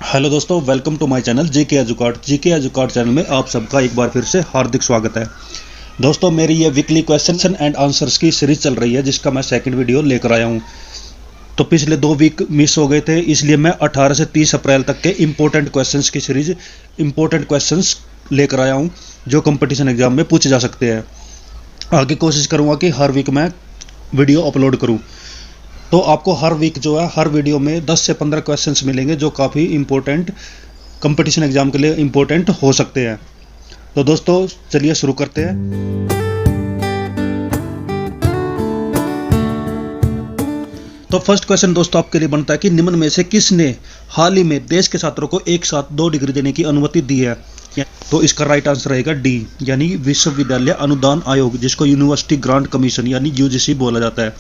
Hello दोस्तों, welcome to my channel GK Educard channel में आप सबका एक बार फिर से हार्दिक स्वागत है। दोस्तों, मेरी ये वीकली क्वेश्चन एंड आंसर्स की सीरीज चल रही है जिसका मैं सेकंड वीडियो लेकर आया हूँ। तो पिछले 2 वीक मिस हो गए थे, इसलिए मैं 18 से 30 अप्रैल तक के इंपॉर्टेंट क्वेश्चंस की सीरीज इंपॉर्टेंट क्वेश्चंस लेकर आया हूँ जो कंपटीशन एग्जाम में पूछे जा सकते हैं। आगे कोशिश करूँगा कि हर वीक मैं वीडियो अपलोड करूँ। तो आपको हर वीक जो है हर वीडियो में 10 से 15 क्वेश्चंस मिलेंगे जो काफ़ी इंपॉर्टेंट कंपटीशन एग्जाम के लिए इंपॉर्टेंट हो सकते हैं। तो दोस्तों चलिए शुरू करते हैं। तो फर्स्ट क्वेश्चन दोस्तों आपके लिए बनता है कि निम्न में से किसने हाल ही में देश के छात्रों को एक साथ 2 डिग्री देने की अनुमति दी है। तो इसका राइट आंसर रहेगा डी, यानी विश्वविद्यालय अनुदान आयोग, जिसको यूनिवर्सिटी ग्रांट कमीशन यानी यूजीसी बोला जाता है।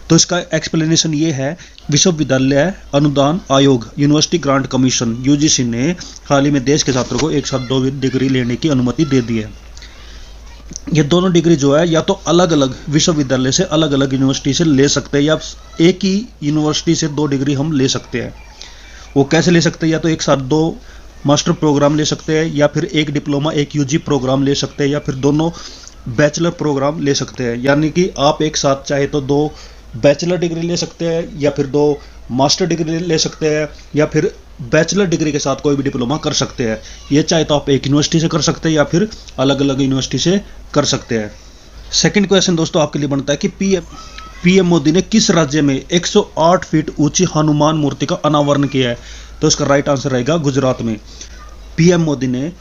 तो इसका एक्सप्लेनेशन ये है, विश्वविद्यालय अनुदान आयोग यूनिवर्सिटी ग्रांट कमीशन यूजीसी ने हाल ही में देश के छात्रों को एक साथ 2 डिग्री लेने की अनुमति दे दी है। ये दोनों डिग्री जो है या तो अलग अलग विश्वविद्यालय से अलग अलग यूनिवर्सिटी से ले सकते हैं या एक ही यूनिवर्सिटी से 2 डिग्री हम ले सकते हैं। वो कैसे ले सकते हैं, या तो एक साथ 2 मास्टर प्रोग्राम ले सकते हैं, या फिर एक डिप्लोमा एक यूजी प्रोग्राम ले सकते हैं, या फिर दोनों बैचलर प्रोग्राम ले सकते हैं। यानी कि आप एक साथ चाहे तो 2 बैचलर डिग्री ले सकते हैं, या फिर 2 मास्टर डिग्री ले सकते हैं, या फिर बैचलर डिग्री के साथ कोई भी डिप्लोमा कर सकते हैं। ये चाहे तो आप एक यूनिवर्सिटी से कर सकते हैं या फिर अलग अलग यूनिवर्सिटी से कर सकते हैं। सेकंड क्वेश्चन दोस्तों आपके लिए बनता है कि पीएम मोदी ने किस राज्य में 108 फीट ऊंची हनुमान मूर्ति का अनावरण किया है। तो इसका राइट आंसर रहेगा गुजरात में। पीएम मोदी ने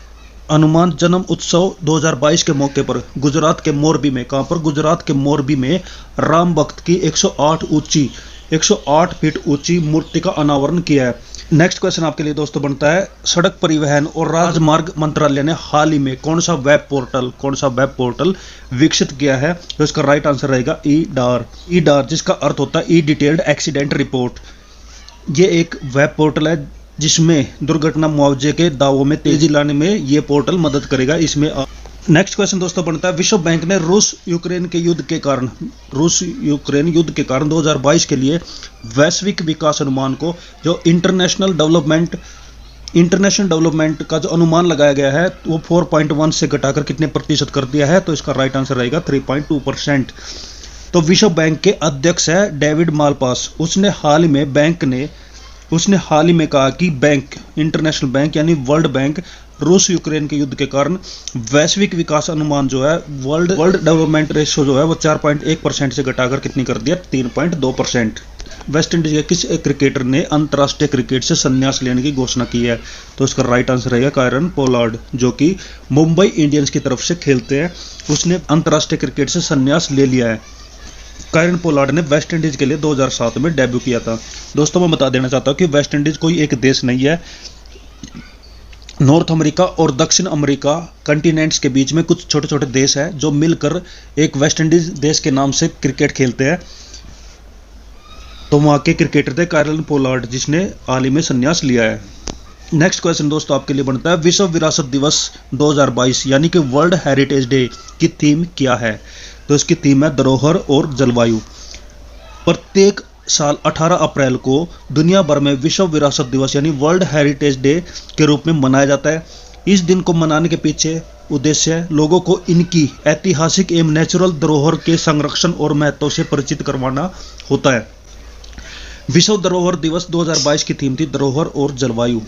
हनुमान जन्म उत्सव 2022 के मौके पर गुजरात के मोरबी में, कहां पर, गुजरात के मोरबी में राम भक्त की 108 फीट ऊंची मूर्ति का अनावरण किया है। नेक्स्ट क्वेश्चन आपके लिए दोस्तों बनता है, सड़क परिवहन और राजमार्ग मंत्रालय ने हाल ही में कौन सा वेब पोर्टल विकसित किया है। तो इसका राइट आंसर रहेगा ई-डार, जिसका अर्थ होता है ई डिटेल्ड एक्सीडेंट रिपोर्ट। ये एक वेब पोर्टल है जिसमें दुर्घटना मुआवजे के दावों में तेजी लाने में ये पोर्टल मदद करेगा। इसमें नेक्स्ट क्वेश्चन दोस्तों बनता है, विश्व बैंक ने रूस यूक्रेन युद्ध के कारण 2022 के लिए वैश्विक विकास अनुमान को, जो इंटरनेशनल डेवलपमेंट का जो अनुमान लगाया गया है, वो 4.1 से घटाकर कितने प्रतिशत कर दिया है। तो इसका राइट आंसर रहेगा 3.2%। तो विश्व बैंक के अध्यक्ष है डेविड मालपास। उसने हाल ही में कहा कि इंटरनेशनल बैंक यानी वर्ल्ड बैंक रूस यूक्रेन के युद्ध के कारण वैश्विक विकास अनुमान जो है, वर्ल्ड डेवलपमेंट रेशियो जो है, वो 4.1% से घटाकर कितनी कर दिया, 3.2%। वेस्ट इंडीज के किस क्रिकेटर ने अंतर्राष्ट्रीय क्रिकेट से संन्यास लेने की घोषणा की है। तो इसका राइट आंसर रहेगा कायरन पोलार्ड, जो कि मुंबई इंडियंस की तरफ से खेलते हैं। उसने अंतर्राष्ट्रीय क्रिकेट से संन्यास ले लिया है। कायरन पोलार्ड ने वेस्ट इंडीज के लिए 2007 में डेब्यू किया था। दोस्तों मैं बता देना चाहता हूँ कि वेस्ट इंडीज कोई एक देश नहीं है। नॉर्थ अमेरिका और दक्षिण अमेरिका कंटिनेंट्स के बीच में कुछ छोटे छोटे देश हैं जो मिलकर एक वेस्ट इंडीज देश के नाम से क्रिकेट खेलते हैं। तो वहाँ के क्रिकेटर थे कायरन पोलार्ड, जिसने हाल ही में संन्यास लिया है। नेक्स्ट क्वेश्चन दोस्तों आपके लिए बनता है, विश्व विरासत दिवस 2022 यानी कि वर्ल्ड हेरिटेज डे की थीम क्या है। तो इसकी थीम है धरोहर और जलवायु। प्रत्येक साल 18 अप्रैल को दुनिया भर में विश्व विरासत दिवस यानी वर्ल्ड हेरिटेज डे के रूप में मनाया जाता है। इस दिन को मनाने के पीछे उद्देश्य लोगों को इनकी ऐतिहासिक एवं नेचुरल धरोहर के संरक्षण और महत्व से परिचित करवाना होता है। विश्व धरोहर दिवस 2022 की थीम थी धरोहर और जलवायु।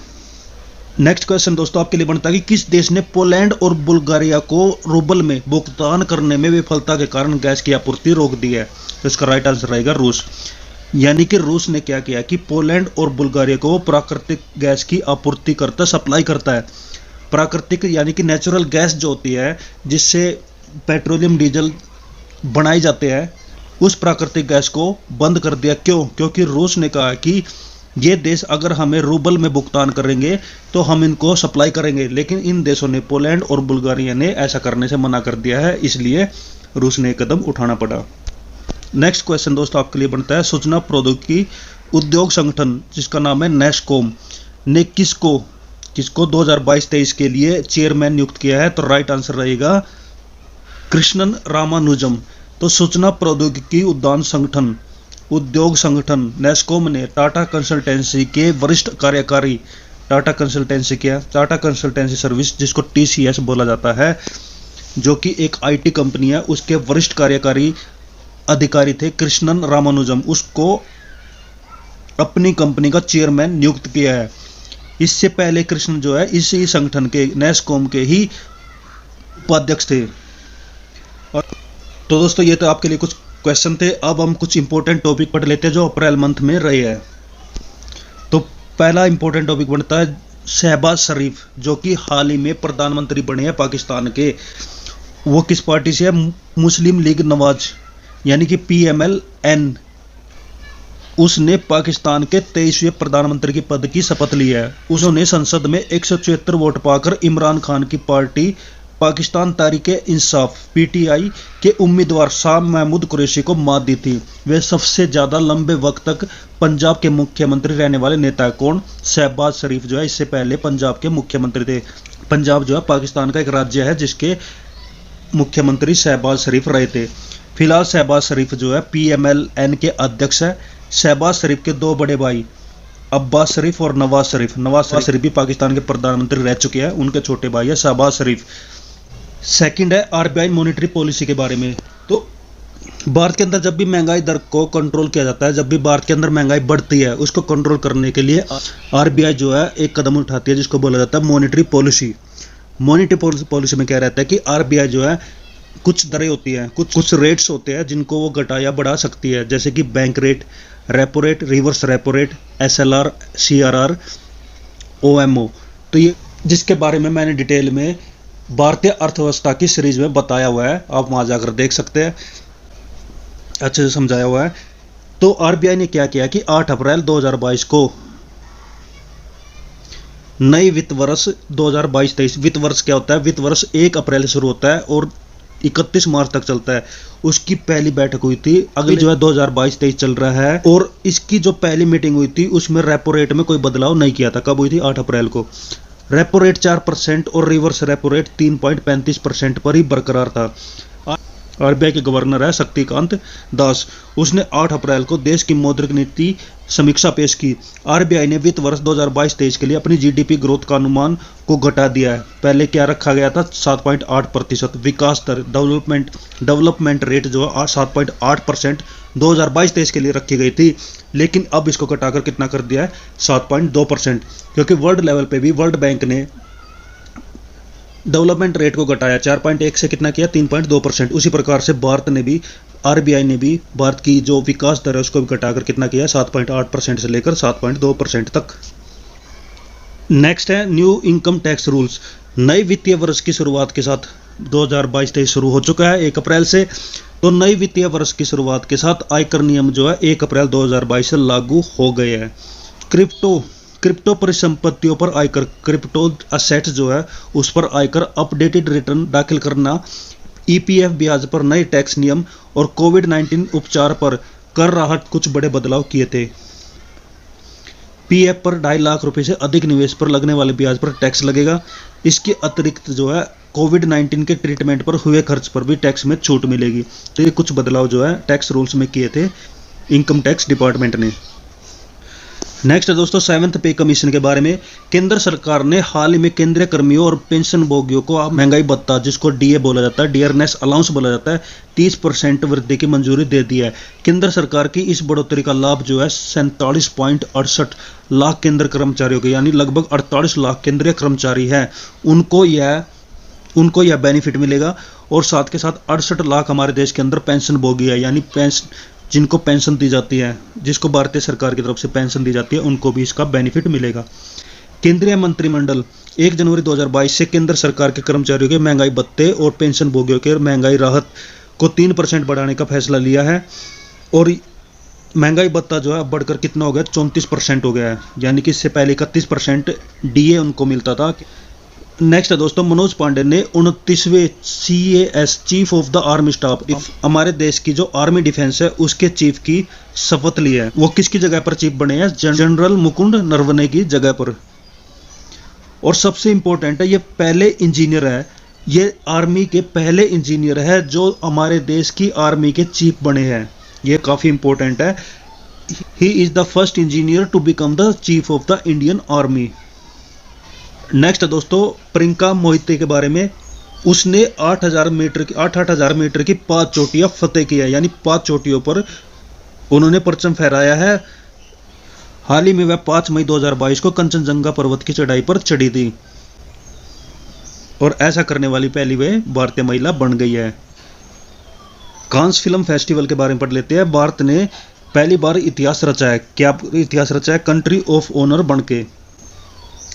नेक्स्ट क्वेश्चन दोस्तों आपके लिए बनता है कि किस देश ने पोलैंड और बुल्गारिया को रूबल में भुगतान करने में विफलता के कारण गैस की आपूर्ति रोक दी है। तो इसका राइट आंसर रहेगा रूस। यानी कि रूस ने क्या किया कि पोलैंड और बुल्गारिया को प्राकृतिक गैस की आपूर्ति सप्लाई करता है। प्राकृतिक यानी कि नेचुरल गैस जो होती है, जिससे पेट्रोलियम डीजल बनाए जाते हैं, उस प्राकृतिक गैस को बंद कर दिया। क्यों? क्योंकि रूस ने कहा कि ये देश अगर हमें रूबल में भुगतान करेंगे तो हम इनको सप्लाई करेंगे, लेकिन इन देशों ने, पोलैंड और बुल्गारिया ने, ऐसा करने से मना कर दिया है, इसलिए रूस ने कदम उठाना पड़ा। नेक्स्ट क्वेश्चन दोस्तों आपके लिए बनता है, सूचना प्रौद्योगिकी उद्योग संगठन जिसका नाम है नेस्कॉम ने किसको 2022-23 के लिए चेयरमैन नियुक्त किया है। तो राइट आंसर रहेगा कृष्णन रामानुजम। तो सूचना प्रौद्योगिकी उद्योग संगठन नेस्कॉम ने टाटा कंसल्टेंसी के वरिष्ठ कार्यकारी टाटा कंसल्टेंसी क्या है? टाटा कंसल्टेंसी सर्विस, जिसको TCS बोला जाता है, जो कि एक IT कंपनी है, उसके वरिष्ठ कार्यकारी अधिकारी थे कृष्णन रामानुजम, उसको अपनी कंपनी का चेयरमैन नियुक्त किया है। इससे पहले कृष्ण जो है इसी संगठन के नेस्कॉम के ही उपाध्यक्ष थे। और तो दोस्तों ये तो आपके लिए कुछ क्वेश्चन थे। अब हम कुछ इंपॉर्टेंट टॉपिक पढ़ लेते हैं जो अप्रैल मंथ में रहे हैं। तो पहला इंपॉर्टेंट टॉपिक बनता है शहबाज शरीफ, जो कि हाल ही में प्रधानमंत्री बने हैं पाकिस्तान के। वो किस पार्टी से है? मुस्लिम लीग नवाज, यानी कि PMLN। उसने पाकिस्तान के 23वें प्रधानमंत्री के पद की शपथ ली है। उन्होंने संसद में 174 वोट पाकर इमरान खान की पार्टी पाकिस्तान तहरीक-ए-इंसाफ PTI के उम्मीदवार शाह महमूद कुरैशी को मात दी थी। वे सबसे ज्यादा लंबे वक्त तक पंजाब के मुख्यमंत्री रहने वाले नेता है। कौन? शहबाज शरीफ जो है इससे पहले पंजाब के मुख्यमंत्री थे। पंजाब जो है पाकिस्तान का एक राज्य है जिसके मुख्यमंत्री शहबाज शरीफ रहे थे। फिलहाल शहबाज शरीफ जो है PMLN के अध्यक्ष है। शहबाज शरीफ के दो बड़े भाई अब्बास शरीफ और नवाज शरीफ। नवाज शरीफ भी पाकिस्तान के प्रधानमंत्री रह चुके हैं। उनके छोटे भाई है शहबाज शरीफ। सेकंड है RBI मॉनेटरी पॉलिसी के बारे में। तो भारत के अंदर जब भी महंगाई दर को कंट्रोल किया जाता है, जब भी भारत के अंदर महंगाई बढ़ती है, उसको कंट्रोल करने के लिए RBI जो है एक कदम उठाती है जिसको बोला जाता है मॉनेटरी पॉलिसी। मॉनेटरी पॉलिसी में क्या रहता है कि RBI जो है कुछ दरें होती हैं, कुछ रेट्स होते हैं जिनको वो घटा या बढ़ा सकती है, जैसे कि bank rate, repo rate, reverse repo rate, SLR, CRR, OMO। तो ये जिसके बारे में मैंने डिटेल में भारतीय अर्थव्यवस्था की सीरीज में बताया हुआ है, आप वहां जाकर देख सकते हैं, अच्छे से समझाया हुआ है। तो RBI ने क्या किया कि 8 अप्रैल 2022 को नई वित्त वर्ष 2022-23, वित्त वर्ष क्या होता है? वित्त वर्ष 1 अप्रैल से शुरू होता है और 31 मार्च तक चलता है। उसकी पहली बैठक हुई थी। अगले जो है 2022-23 चल रहा है और इसकी जो पहली मीटिंग हुई थी उसमें रेपो रेट में कोई बदलाव नहीं किया था। कब हुई थी? 8 अप्रैल को। रेपो रेट 4% और रिवर्स रेपो रेट 3.35% पर ही बरकरार था। RBI के गवर्नर है शक्तिकांत दास। उसने 8 अप्रैल को देश की मौद्रिक नीति समीक्षा पेश की। RBI ने वित्त वर्ष 2022-23 के लिए अपनी GDP ग्रोथ का अनुमान को घटा दिया है। पहले क्या रखा गया था? 7.8%। विकास दर डेवलपमेंट रेट जो है 7.8% 2022-23 के लिए रखी गई थी, लेकिन अब इसको घटाकर कितना कर दिया है? 7.2%, क्योंकि वर्ल्ड लेवल पे भी वर्ल्ड बैंक ने डेवलपमेंट रेट को घटाया। 4.1 से कितना किया? 3.2%। उसी प्रकार से भारत ने भी, RBI ने भी भारत की जो विकास दर है उसको भी घटाकर कितना किया? 7.8% से लेकर 7.2% तक। नेक्स्ट है न्यू इनकम टैक्स रूल्स। नए वित्तीय वर्ष की शुरुआत के साथ 2022-23 शुरू हो चुका है 1 अप्रैल से। तो नए वित्तीय वर्ष की शुरुआत के साथ आयकर नियम जो है 1 अप्रैल 2022 से लागू हो गए हैं। क्रिप्टो परिसंपत्तियों पर आयकर, क्रिप्टो असेट्स जो है उस पर आयकर, अपडेटेड रिटर्न दाखिल करना, EPF ब्याज पर नए टैक्स नियम और कोविड-19 उपचार पर कर राहत कुछ बड़े बदलाव किए थे। PF पर 2.5 लाख रुपए से अधिक निवेश पर लगने वाले ब्याज पर टैक्स लगेगा। इसके अतिरिक्त जो है कोविड-19 के ट्रीटमेंट पर हुए खर्च पर भी टैक्स में छूट मिलेगी। तो ये कुछ बदलाव जो है टैक्स रूल्स में किए थे इनकम टैक्स डिपार्टमेंट ने। नेक्स्ट है दोस्तों 7th पे कमीशन के बारे में। केंद्र सरकार ने हाल ही में केंद्रीय कर्मियों और पेंशन भोगियों को महंगाई भत्ता, जिसको DA बोला जाता है, डियरनेस अलाउंस बोला जाता है, 30% वृद्धि की मंजूरी दे दी है। केंद्र सरकार की इस बढ़ोतरी का लाभ जो है 47.68 लाख केंद्र कर्मचारियों के, यानी लगभग 48 लाख केंद्रीय कर्मचारी हैं, उनको यह बेनिफिट मिलेगा। और साथ के साथ 68 लाख हमारे देश के अंदर पेंशन भोगी है, यानी जिनको पेंशन दी जाती है, जिसको भारतीय सरकार की तरफ से पेंशन दी जाती है, उनको भी इसका बेनिफिट मिलेगा। केंद्रीय मंत्रिमंडल 1 जनवरी 2022 से केंद्र सरकार के कर्मचारियों के महंगाई भत्ते और पेंशन भोगियों के महंगाई राहत को 3% बढ़ाने का फैसला लिया है। और महंगाई भत्ता जो है बढ़कर कितना हो गया? 34% हो गया है, यानी कि इससे पहले 31% DA उनको मिलता था। नेक्स्ट है दोस्तों मनोज पांडे ने 29वें CAS chief of the army staff, हमारे देश की जो आर्मी डिफेंस है उसके चीफ की शपथ ली है। वो किसकी जगह पर चीफ बने हैं? जनरल मुकुंद नरवणे की जगह पर। और सबसे इंपॉर्टेंट है, ये पहले इंजीनियर है, ये आर्मी के पहले इंजीनियर है जो हमारे देश की आर्मी के चीफ बने हैं। ये काफी इंपॉर्टेंट है। He is the first engineer to become the chief of the Indian army. Next है दोस्तों प्रियंका मोहिते के बारे में। उसने 8,000 मीटर की 5 चोटियां फतेह की है, यानी 5 चोटियों पर उन्होंने परचम फहराया है। हाल ही में वह 5 मई 2022 को कंचनजंगा पर्वत की चढ़ाई पर चढ़ी थी और ऐसा करने वाली पहली वे भारतीय महिला बन गई है। कांस फिल्म फेस्टिवल के बारे में पढ़ लेते हैं। भारत ने पहली बार इतिहास रचा है। क्या इतिहास रचा है? कंट्री ऑफ ऑनर बन के।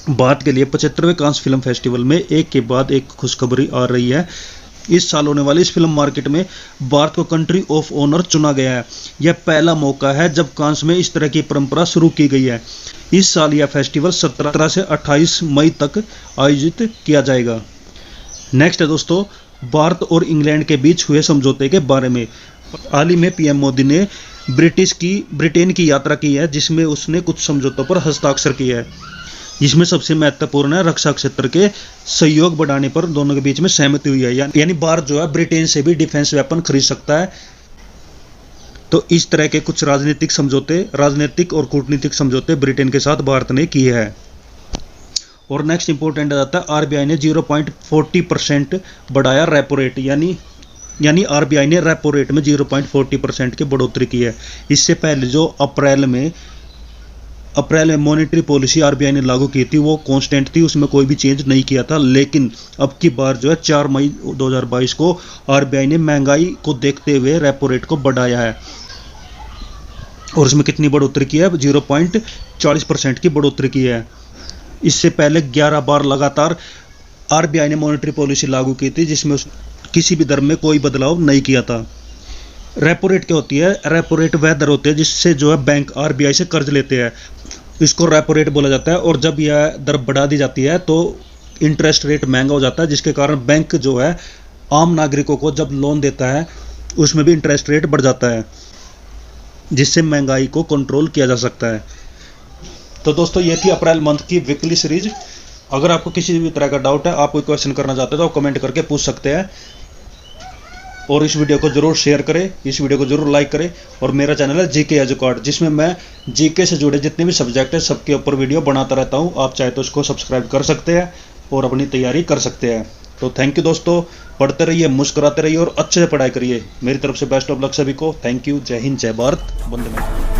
भारत के लिए 75वें कांस फिल्म फेस्टिवल में एक के बाद एक खुशखबरी आ रही है। इस साल होने वाली इस फिल्म मार्केट में भारत को कंट्री ऑफ ऑनर चुना गया है। यह पहला मौका है जब कांस में इस तरह की परंपरा शुरू की गई है। इस साल यह फेस्टिवल 17 से 28 मई तक आयोजित किया जाएगा। नेक्स्ट है दोस्तों भारत और इंग्लैंड के बीच हुए समझौते के बारे में। हाल ही में पीएम मोदी ने ब्रिटेन की यात्रा की है, जिसमें उसने कुछ समझौतों पर हस्ताक्षर किए हैं, जिसमें सबसे महत्वपूर्ण है रक्षा क्षेत्र के सहयोग बढ़ाने पर दोनों के बीच में सहमति हुई है। यानी भारत जो है ब्रिटेन से भी डिफेंस वेपन खरीद सकता है। तो इस तरह के कुछ राजनीतिक और कूटनीतिक समझौते ब्रिटेन के साथ भारत ने किए हैं। और नेक्स्ट इंपॉर्टेंट आता है आरबीआई ने 0.40% बढ़ाया रेपो रेट, यानी आरबीआई ने रेपो रेट में 0.40% की बढ़ोतरी की है। इससे पहले जो अप्रैल में मॉनेटरी पॉलिसी आरबीआई ने लागू की थी वो कांस्टेंट थी, उसमें कोई भी चेंज नहीं किया था। लेकिन अब की बार जो है 4 मई 2022 को आरबीआई ने महंगाई को देखते हुए रेपो रेट को बढ़ाया है और उसमें कितनी बढ़ोतरी की है? 0.40% की बढ़ोतरी की है। इससे पहले 11 बार लगातार आरबीआई ने मॉनेटरी पॉलिसी लागू की थी, जिसमें किसी भी दर में कोई बदलाव नहीं किया था। रेपो रेट क्या होती है? रेपो रेट वह दर होती है जिससे जो है बैंक आरबीआई से कर्ज लेते हैं, इसको रेपो रेट बोला जाता है। और जब यह दर बढ़ा दी जाती है तो इंटरेस्ट रेट महंगा हो जाता है, जिसके कारण बैंक जो है आम नागरिकों को जब लोन देता है उसमें भी इंटरेस्ट रेट बढ़ जाता है, जिससे महंगाई को कंट्रोल किया जा सकता है। तो दोस्तों ये थी अप्रैल मंथ की वीकली सीरीज। अगर आपको किसी भी तरह का डाउट है, आप कोई क्वेश्चन करना चाहते हो तो आप कमेंट करके पूछ सकते हैं। और इस वीडियो को जरूर शेयर करें, इस वीडियो को जरूर लाइक करें। और मेरा चैनल है जीके एजुकार्ड, जिसमें मैं जीके से जुड़े जितने भी सब्जेक्ट है सबके ऊपर वीडियो बनाता रहता हूं। आप चाहे तो उसको सब्सक्राइब कर सकते हैं और अपनी तैयारी कर सकते हैं। तो थैंक यू दोस्तों, पढ़ते रहिए, मुस्कुराते रहिए और अच्छे से पढ़ाई करिए। मेरी तरफ से बेस्ट ऑफ लक सभी को। Thank you. जय हिंद, जय भारत, वंदे मातरम।